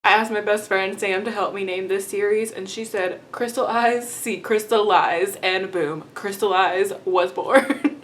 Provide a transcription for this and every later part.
I asked my best friend Sam to help me name this series, and she said, Crystaleyez, see Crystaleyez, and boom, Crystaleyez was born.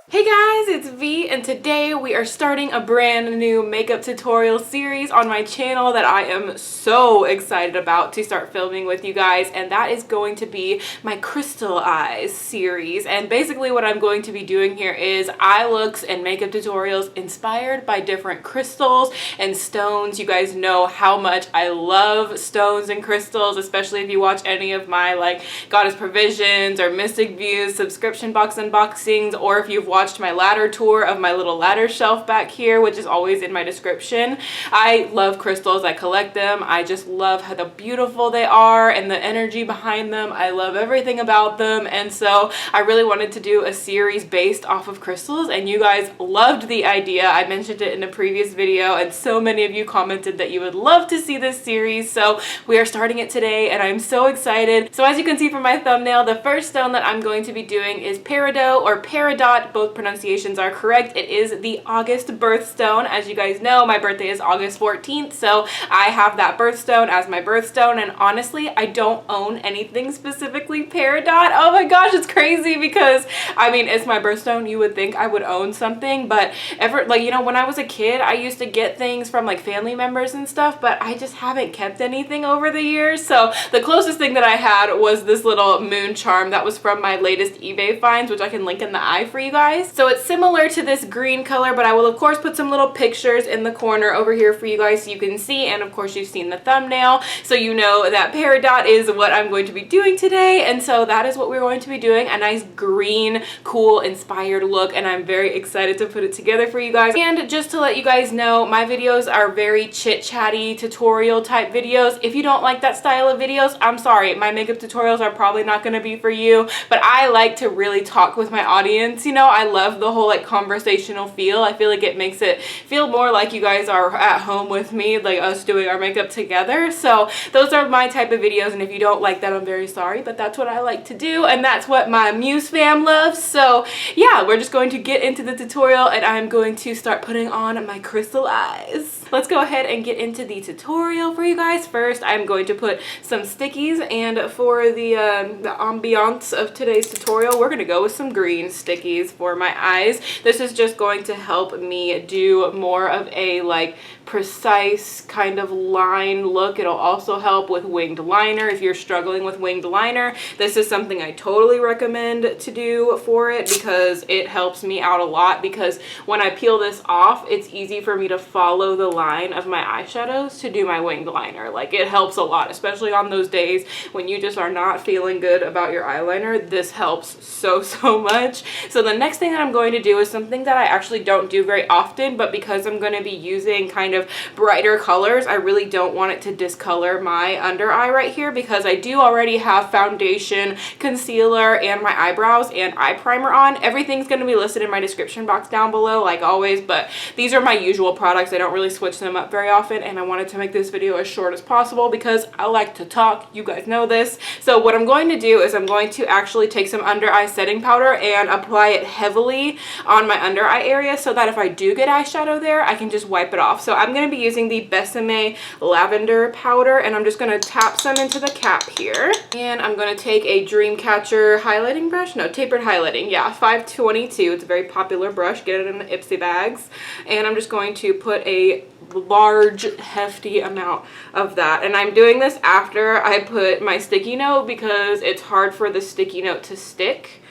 Hey guys, it's V, and today we are starting a brand new makeup tutorial series on my channel that I am so excited about to start filming with you guys, and that is going to be my Crystaleyez series. And basically what I'm going to be doing here is eye looks and makeup tutorials inspired by different crystals and stones. You guys know how much I love stones and crystals, especially if you watch any of my like Goddess Provisions or Mystic Views subscription box unboxings, or if you've watched my ladder tour of my little ladder shelf back here, which is always in my description. I love crystals. I collect them. I just love how beautiful they are and the energy behind them. I love everything about them, and so I really wanted to do a series based off of crystals, and you guys loved the idea. I mentioned it in a previous video, and so many of you commented that you would love to see this series, so we are starting it today, and I'm so excited. So as you can see from my thumbnail, the first stone that I'm going to be doing is Peridot or Peridot. Both pronunciations are correct. It is the August birthstone. As you guys know, my birthday is August 14th, so I have that birthstone as my birthstone, and honestly, I don't own anything specifically Peridot. Oh my gosh, it's crazy because, I mean, it's my birthstone. You would think I would own something, but like, you know, when I was a kid, I used to get things from like family members and stuff, but I just haven't kept anything over the years. So the closest thing that I had was this little moon charm that was from my latest eBay finds, which I can link in the eye for you guys. So it's similar to this green color, but I will of course put some little pictures in the corner over here for you guys so you can see, and of course you've seen the thumbnail, so you know that Peridot is what I'm going to be doing today. And so that is what we're going to be doing, a nice green, cool, inspired look, and I'm very excited to put it together for you guys. And just to let you guys know, my videos are very chit-chatty tutorial type videos. If you don't like that style of videos, I'm sorry, my makeup tutorials are probably not going to be for you, but I like to really talk with my audience. You know, I love the whole like conversational feel. I feel like it makes it feel more like you guys are at home with me, like us doing our makeup together. So those are my type of videos, and if you don't like that, I'm very sorry, but that's what I like to do, and that's what my Muse fam loves. So yeah, we're just going to get into the tutorial, and I'm going to start putting on my Crystaleyez. Let's go ahead and get into the tutorial for you guys. First, I'm going to put some stickies, and for the ambiance of today's tutorial, we're going to go with some green stickies for my eyes. This is just going to help me do more of a like precise kind of line look. It'll also help with winged liner. If you're struggling with winged liner, this is something I totally recommend to do for it, because it helps me out a lot, because when I peel this off, it's easy for me to follow the line of my eyeshadows to do my winged liner. Like, it helps a lot, especially on those days when you just are not feeling good about your eyeliner. This helps so much. So the next thing that I'm going to do is something that I actually don't do very often, but because I'm going to be using kind of brighter colors, I really don't want it to discolor my under eye right here, because I do already have foundation, concealer, and my eyebrows and eye primer on. Everything's going to be listed in my description box down below, like always, but these are my usual products. I don't really switch them up very often, and I wanted to make this video as short as possible because I like to talk. You guys know this. So what I'm going to do is I'm going to actually take some under eye setting powder and apply it heavily on my under eye area, so that if I do get eyeshadow there, I can just wipe it off. So I'm going to be using the Bésame lavender powder, and I'm just going to tap some into the cap here, and I'm going to take a Dreamcatcher highlighting brush, no, tapered highlighting, yeah, 522. It's a very popular brush. Get it in the Ipsy bags, and I'm just going to put a large hefty amount of that, and I'm doing this after I put my sticky note, because it's hard for the sticky note to stick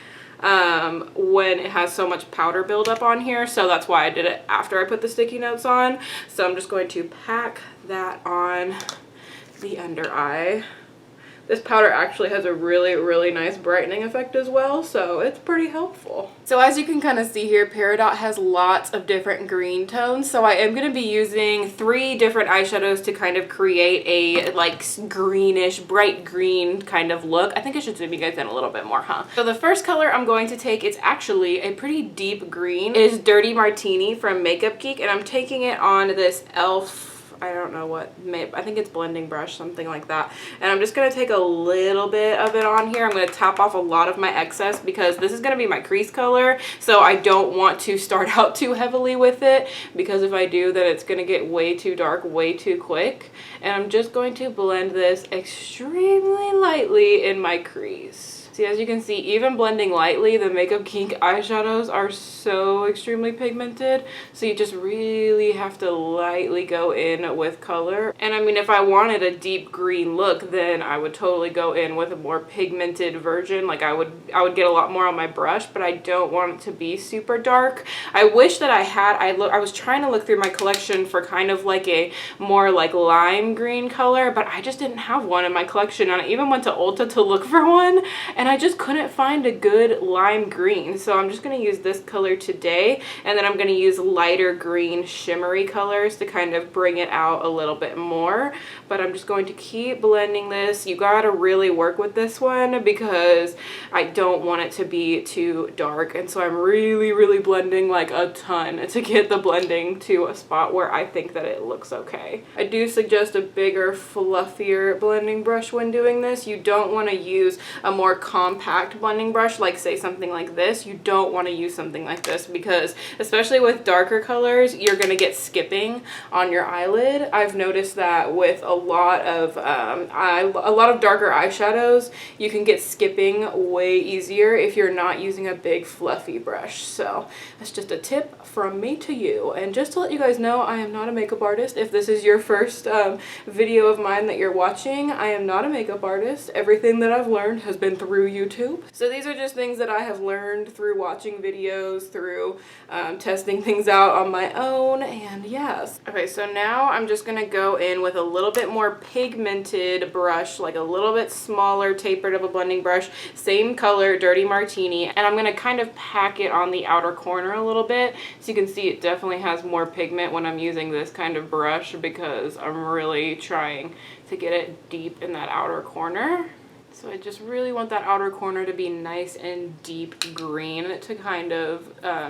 when it has so much powder buildup on here. So that's why I did it after I put the sticky notes on. So I'm just going to pack that on the under eye. This powder actually has a really nice brightening effect as well, so it's pretty helpful. So as you can kind of see here, Peridot has lots of different green tones, so I am going to be using 3 different eyeshadows to kind of create a like greenish, bright green kind of look. I think I should zoom you guys in a little bit more, huh? So the first color I'm going to take, it's actually a pretty deep green, is Dirty Martini from Makeup Geek, and I'm taking it on this e.l.f. I don't know what, I think it's blending brush, something like that. And I'm just going to take a little bit of it on here. I'm going to tap off a lot of my excess because this is going to be my crease color. So I don't want to start out too heavily with it, because if I do, then it's going to get way too dark way too quick. And I'm just going to blend this extremely lightly in my crease. See, as you can see, even blending lightly, the Makeup Kink eyeshadows are so extremely pigmented. So you just really have to lightly go in with color. And I mean, if I wanted a deep green look, then I would totally go in with a more pigmented version. Like I would get a lot more on my brush, but I don't want it to be super dark. I wish that I had, I was trying to look through my collection for kind of like a more like lime green color, but I just didn't have one in my collection. And I even went to Ulta to look for one, and I just couldn't find a good lime green. So I'm just going to use this color today, and then I'm going to use lighter green shimmery colors to kind of bring it out a little bit more. But I'm just going to keep blending this. You gotta really work with this one because I don't want it to be too dark, and so I'm really blending like a ton to get the blending to a spot where I think that it looks okay. I do suggest a bigger, fluffier blending brush when doing this. You don't want to use a more compact blending brush, like say something like this. You don't want to use something like this because especially with darker colors, you're going to get skipping on your eyelid. I've noticed that with a lot of darker eyeshadows, you can get skipping way easier if you're not using a big fluffy brush. So that's just a tip from me to you. And just to let you guys know, I am not a makeup artist. If this is your first video of mine that you're watching, I am not a makeup artist. Everything that I've learned has been through YouTube. So these are just things that I have learned through watching videos, through testing things out on my own, and yes. Okay, so now I'm just gonna go in with a little bit more pigmented brush, like a little bit smaller, tapered of a blending brush, same color, Dirty Martini, and I'm gonna kind of pack it on the outer corner a little bit. So you can see it definitely has more pigment when I'm using this kind of brush because I'm really trying to get it deep in that outer corner. So I just really want that outer corner to be nice and deep green to kind of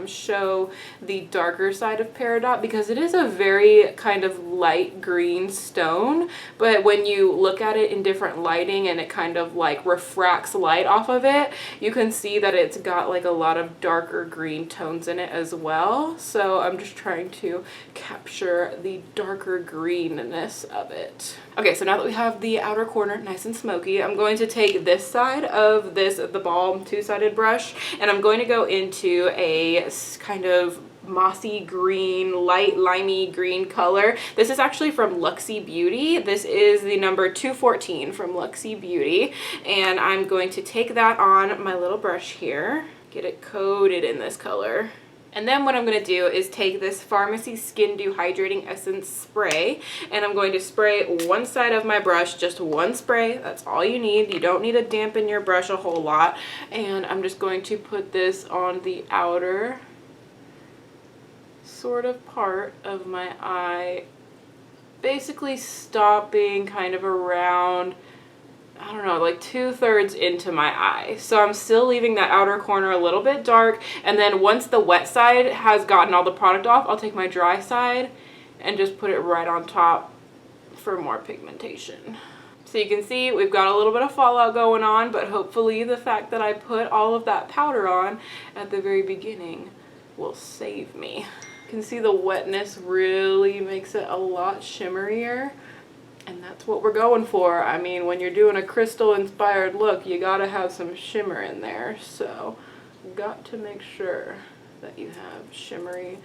show the darker side of Peridot, because it is a very kind of light green stone, but when you look at it in different lighting and it kind of like refracts light off of it, you can see that it's got like a lot of darker green tones in it as well. So I'm just trying to capture the darker greenness of it. Okay, so now that we have the outer corner nice and smoky, I'm going to take this side of the TheBalm two-sided brush, and I'm going to go into a kind of mossy green, light limey green color. This is actually from Luxie Beauty. This is the number 214 from Luxie Beauty, and I'm going to take that on my little brush here, get it coated in this color. And then what I'm going to do is take this Pharmacy Skin Dew Hydrating Essence spray, and I'm going to spray one side of my brush, just one spray. That's all you need. You don't need to dampen your brush a whole lot. And I'm just going to put this on the outer sort of part of my eye, basically stopping kind of around, I don't know, like 2/3 into my eye. So I'm still leaving that outer corner a little bit dark, and then once the wet side has gotten all the product off, I'll take my dry side and just put it right on top for more pigmentation. So you can see we've got a little bit of fallout going on, but hopefully the fact that I put all of that powder on at the very beginning will save me. You can see the wetness really makes it a lot shimmerier. And that's what we're going for. I mean, when you're doing a crystal inspired look, you gotta have some shimmer in there. So, got to make sure that you have shimmery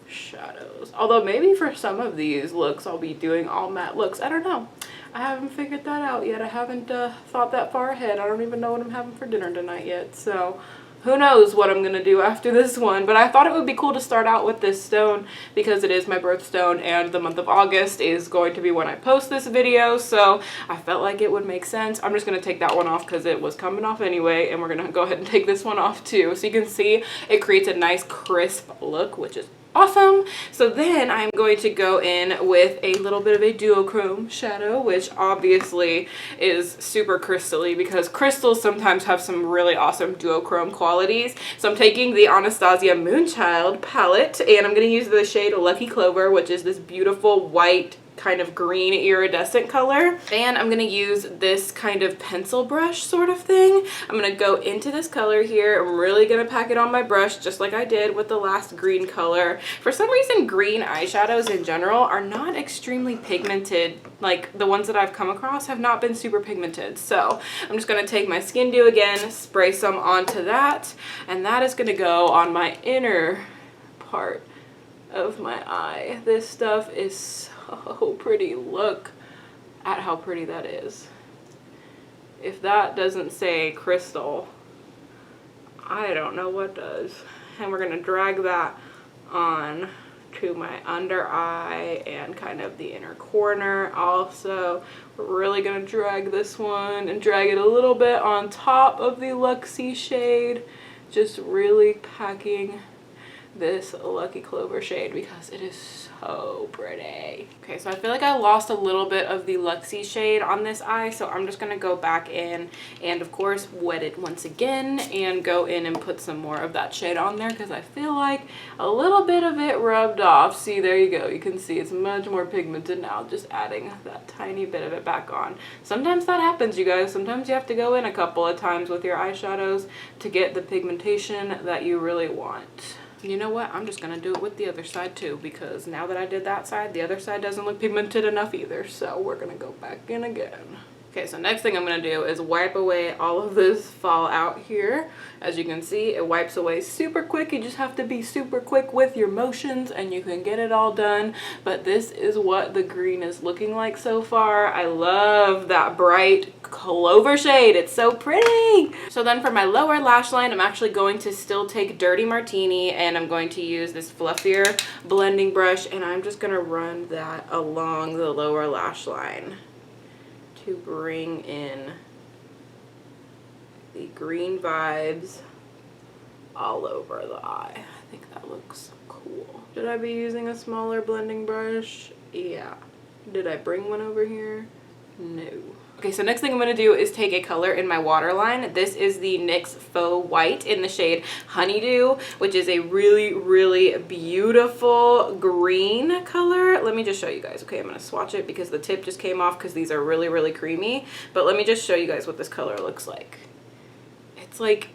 shadows. Although maybe for some of these looks, I'll be doing all matte looks. I don't know. I haven't figured that out yet. I haven't thought that far ahead. I don't even know what I'm having for dinner tonight yet. So, who knows what I'm gonna do after this one, but I thought it would be cool to start out with this stone because it is my birthstone and the month of August is going to be when I post this video, so I felt like it would make sense. I'm just gonna take that one off because it was coming off anyway, and we're gonna go ahead and take this one off too. So you can see it creates a nice crisp look, which is awesome. So then I'm going to go in with a little bit of a duochrome shadow, which obviously is super crystally because crystals sometimes have some really awesome duochrome qualities. So I'm taking the Anastasia Moonchild palette, and I'm going to use the shade Lucky Clover, which is this beautiful white kind of green iridescent color. And I'm gonna use this kind of pencil brush sort of thing. I'm gonna go into this color here. I'm really gonna pack it on my brush just like I did with the last green color. For some reason, green eyeshadows in general are not extremely pigmented. Like the ones that I've come across have not been super pigmented. So I'm just gonna take my Skin Dew again, spray some onto that, and that is gonna go on my inner part of my eye. This stuff is so pretty. Look at how pretty that is. If that doesn't say crystal, I don't know what does. And we're gonna drag that on to my under eye and kind of the inner corner. Also, we're really gonna drag this one and drag it a little bit on top of the Luxie shade, just really packing this Lucky Clover shade because it is so pretty. Okay, so I feel like I lost a little bit of the Luxie shade on this eye, so I'm just gonna go back in and of course wet it once again and go in and put some more of that shade on there because I feel like a little bit of it rubbed off. See, there you go. You can see it's much more pigmented now, just adding that tiny bit of it back on. Sometimes that happens, you guys. Sometimes you have to go in a couple of times with your eyeshadows to get the pigmentation that you really want. You know what? I'm just gonna do it with the other side too, because now that I did that side, the other side doesn't look pigmented enough either. So we're gonna go back in again. Okay, so next thing I'm gonna do is wipe away all of this fallout here. As you can see, it wipes away super quick. You just have to be super quick with your motions and you can get it all done. But this is what the green is looking like so far. I love that bright clover shade. It's so pretty. So then for my lower lash line, I'm actually going to still take Dirty Martini and I'm going to use this fluffier blending brush and I'm just gonna run that along the lower lash line to bring in the green vibes all over the eye. I think that looks cool. Should I be using a smaller blending brush? Yeah. Did I bring one over here? No. Okay, so next thing I'm going to do is take a color in my waterline. This is the NYX Faux White in the shade Honeydew, which is a really, really beautiful green color. Let me just show you guys. Okay, I'm going to swatch it because the tip just came off because these are really, really creamy. But let me just show you guys what this color looks like. It's like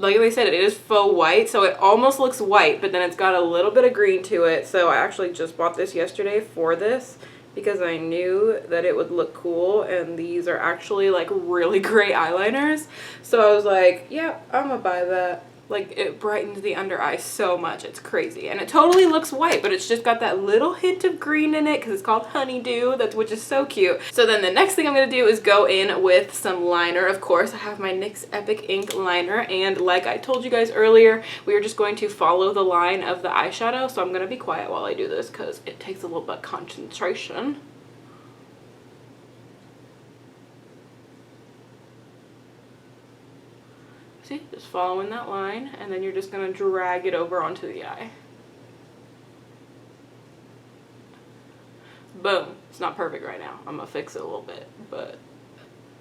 I said, it is faux white, so it almost looks white, but then it's got a little bit of green to it. So I actually just bought this yesterday for this, because I knew that it would look cool, and these are actually like really great eyeliners. So I was like, yeah, I'm gonna buy that. Like, it brightens the under eye so much. It's crazy. And it totally looks white, but it's just got that little hint of green in it because it's called Honeydew, which is so cute. So then the next thing I'm going to do is go in with some liner. Of course, I have my NYX Epic Ink liner. And like I told you guys earlier, we are just going to follow the line of the eyeshadow. So I'm going to be quiet while I do this because it takes a little bit of concentration. See, just following that line, and then you're just going to drag it over onto the eye. Boom. It's not perfect right now. I'm going to fix it a little bit, but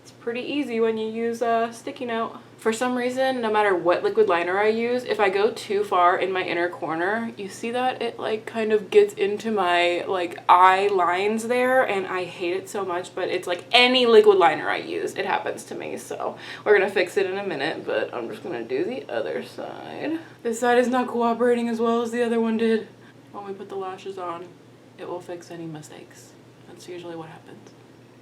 it's pretty easy when you use a sticky note. For some reason, no matter what liquid liner I use, if I go too far in my inner corner, you see that it like kind of gets into my like eye lines there, and I hate it so much. But it's like any liquid liner I use, it happens to me. So we're gonna fix it in a minute, but I'm just gonna do the other side. This side is not cooperating as well as the other one did. When we put the lashes on, it will fix any mistakes. That's usually what happens.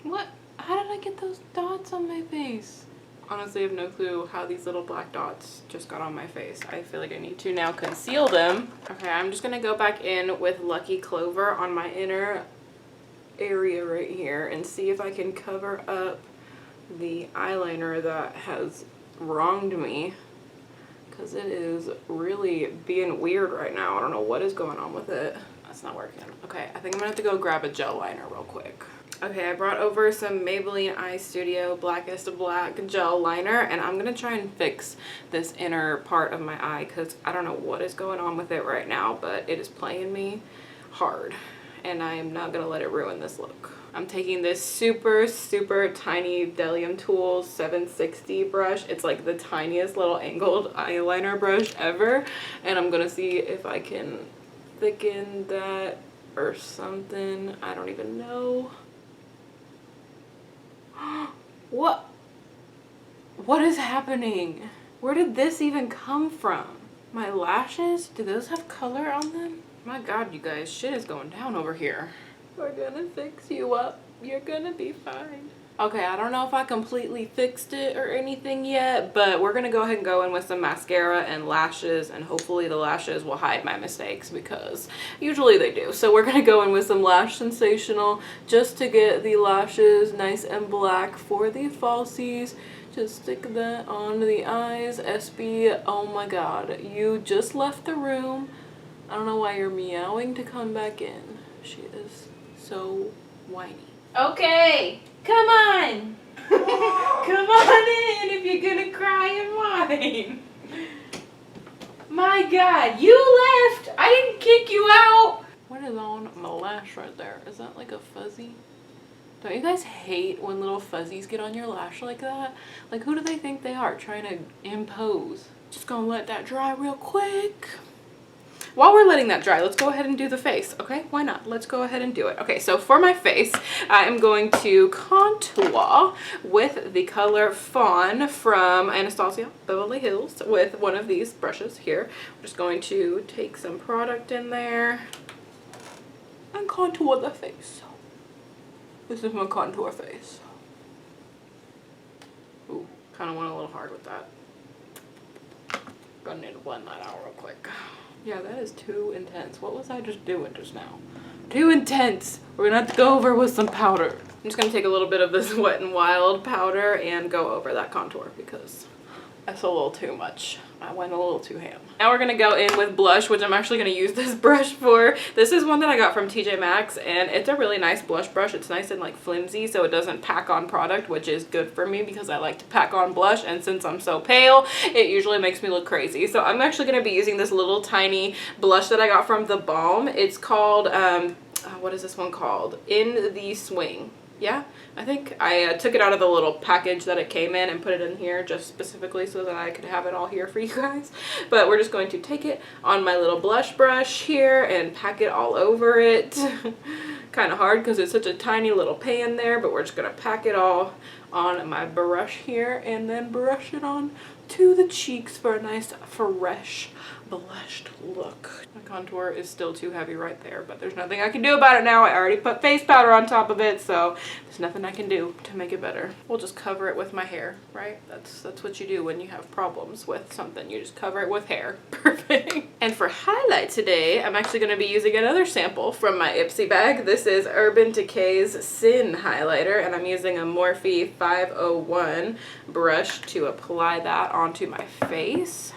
What? How did I get those dots on my face? Honestly, I have no clue how these little black dots just got on my face. I feel like I need to now conceal them. Okay, I'm just gonna go back in with Lucky Clover on my inner area right here and see if I can cover up the eyeliner that has wronged me, because it is really being weird right now. I don't know what is going on with it. That's not working. Okay, I think I'm gonna have to go grab a gel liner real quick. Okay, I brought over some Maybelline Eye Studio Blackest Black gel liner, and I'm gonna try and fix this inner part of my eye because I don't know what is going on with it right now, but it is playing me hard, and I am not gonna let it ruin this look. I'm taking this super, super tiny Delium Tools 760 brush. It's like the tiniest little angled eyeliner brush ever, and I'm gonna see if I can thicken that or something. I don't even know. What is happening? Where did this even come from? My lashes? Do those have color on them? My God, you guys, shit is going down over here. We're gonna fix you up. You're gonna be fine. Okay, I don't know if I completely fixed it or anything yet, but we're gonna go ahead and go in with some mascara and lashes, and hopefully the lashes will hide my mistakes because usually they do. So we're gonna go in with some Lash Sensational just to get the lashes nice and black for the falsies. Just stick that on the eyes. SB, oh my God, you just left the room. I don't know why you're meowing to come back in. She is so whiny. Okay, come on. Come on in if you're gonna cry and whine. My God, you left. I didn't kick you out. What is on my lash right there? Is that like a fuzzy? Don't you guys hate when little fuzzies get on your lash like that? Like, who do they think they are trying to impose? Just gonna let that dry real quick. While we're letting that dry, let's go ahead and do the face, okay? Why not? Let's go ahead and do it. Okay, so for my face, I am going to contour with the color Fawn from Anastasia, Beverly Hills, with one of these brushes here. I'm just going to take some product in there and contour the face. This is my contour face. Ooh, kind of went a little hard with that. Gonna need to blend that out real quick. Yeah, that is too intense. What was I just doing just now? Too intense. We're gonna have to go over with some powder. I'm just gonna take a little bit of this Wet n Wild powder and go over that contour because that's a little too much. I went a little too ham. Now we're gonna go in with blush, which I'm actually gonna use this brush for. This is one that I got from TJMAXX, and it's a really nice blush brush. It's nice and like flimsy, so it doesn't pack on product, which is good for me because I like to pack on blush, and since I'm so pale, it usually makes me look crazy. So I'm actually gonna be using this little tiny blush that I got from theBalm. It's called, what is this one called? In the Swing. Yeah, I think I took it out of the little package that it came in and put it in here just specifically so that I could have it all here for you guys. But we're just going to take it on my little blush brush here and pack it all over it. Kind of hard because it's such a tiny little pan there, but we're just going to pack it all on my brush here and then brush it on to the cheeks for a nice fresh blushed look. My contour is still too heavy right there, but there's nothing I can do about it now. I already put face powder on top of it, so there's nothing I can do to make it better. We'll just cover it with my hair, right? That's what you do when you have problems with something. You just cover it with hair. Perfect. And for highlight today, I'm actually going to be using another sample from my Ipsy bag. This is Urban Decay's Sin highlighter, and I'm using a Morphe 501 brush to apply that onto my face.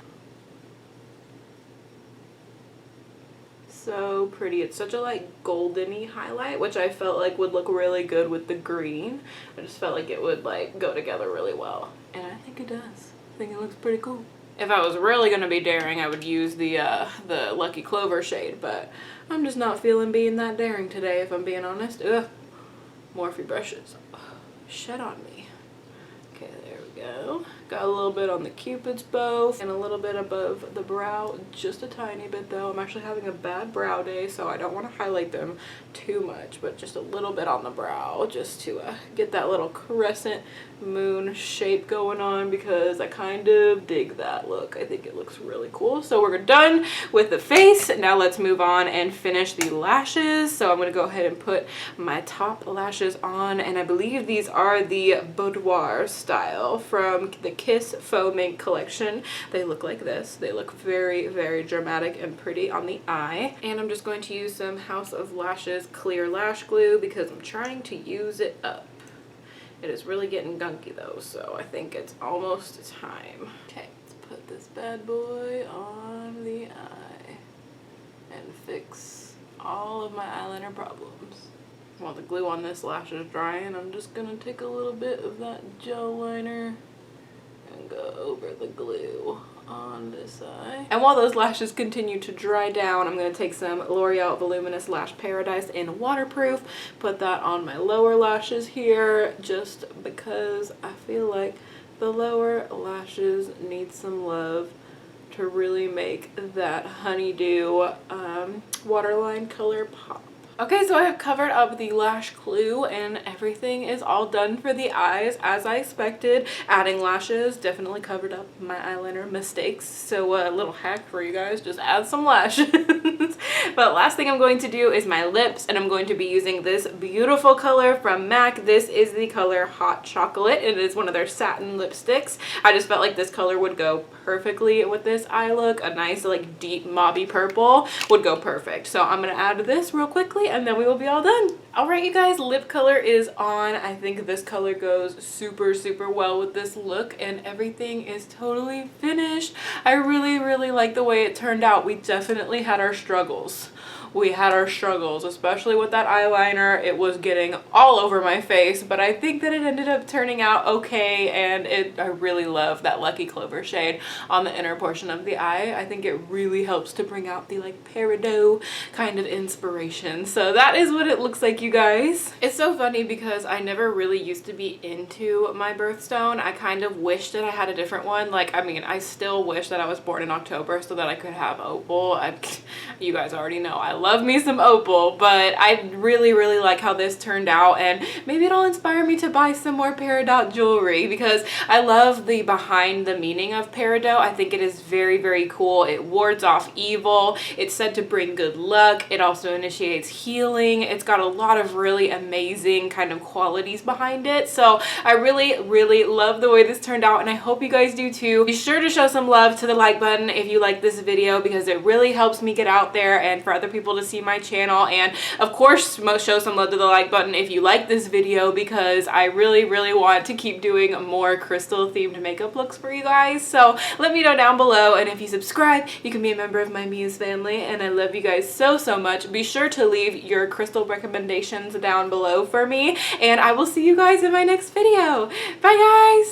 So pretty. It's such a like golden-y highlight, which I felt like would look really good with the green. I just felt like it would like go together really well, and I think it does. I think it looks pretty cool. If I was really gonna be daring, I would use the Lucky Clover shade, but I'm just not feeling being that daring today, if I'm being honest. Ugh, Morphe brushes shed on me. Okay, there we go. Got a little bit on the Cupid's bow and a little bit above the brow, just a tiny bit though. I'm actually having a bad brow day, so I don't want to highlight them too much, but just a little bit on the brow just to get that little crescent moon shape going on because I kind of dig that look. I think it looks really cool. So we're done with the face. Now let's move on and finish the lashes. So I'm going to go ahead and put my top lashes on, and I believe these are the Boudoir style from the Kiss Faux Mink collection. They look like this. They look very, very dramatic and pretty on the eye. And I'm just going to use some House of Lashes clear lash glue because I'm trying to use it up. It is really getting gunky though, so I think it's almost time. Okay, let's put this bad boy on the eye and fix all of my eyeliner problems. While the glue on this lash is drying, I'm just gonna take a little bit of that gel liner and go over the glue on this eye. And while those lashes continue to dry down, I'm going to take some L'Oreal Voluminous Lash Paradise in waterproof, put that on my lower lashes here just because I feel like the lower lashes need some love to really make that honeydew waterline color pop. Okay, so I have covered up the lash glue and everything is all done for the eyes as I expected. Adding lashes definitely covered up my eyeliner mistakes. So a little hack for you guys, just add some lashes. But last thing I'm going to do is my lips, and I'm going to be using this beautiful color from MAC. This is the color Hot Chocolate. It is one of their satin lipsticks. I just felt like this color would go perfectly with this eye look. A nice like deep mauvey purple would go perfect. So I'm gonna add this real quickly and then we will be all done. Alright you guys, lip color is on. I think this color goes super well with this look and everything is totally finished. I really like the way it turned out. We definitely had our struggles. Especially with that eyeliner. It was getting all over my face, but I think that it ended up turning out okay, and I really love that Lucky Clover shade on the inner portion of the eye. I think it really helps to bring out the like Peridot kind of inspiration. So that is what it looks like, you guys. It's so funny because I never really used to be into my birthstone. I kind of wish that I had a different one. Like, I mean, I still wish that I was born in October so that I could have opal. You guys already know I love me some opal, but I really like how this turned out, and maybe it'll inspire me to buy some more Peridot jewelry because I love the behind the meaning of Peridot. I think it is very cool. It wards off evil. It's said to bring good luck. It also initiates healing. It's got a lot of really amazing kind of qualities behind it. So I really love the way this turned out, and I hope you guys do too. Be sure to show some love to the like button if you like this video because it really helps me get out there and for other people to see my channel. And of course, show some love to the like button if you like this video because I really want to keep doing more crystal themed makeup looks for you guys. So let me know down below, and if you subscribe you can be a member of my Muse family, and I love you guys so much. Be sure to leave your crystal recommendations down below for me, and I will see you guys in my next video. Bye guys!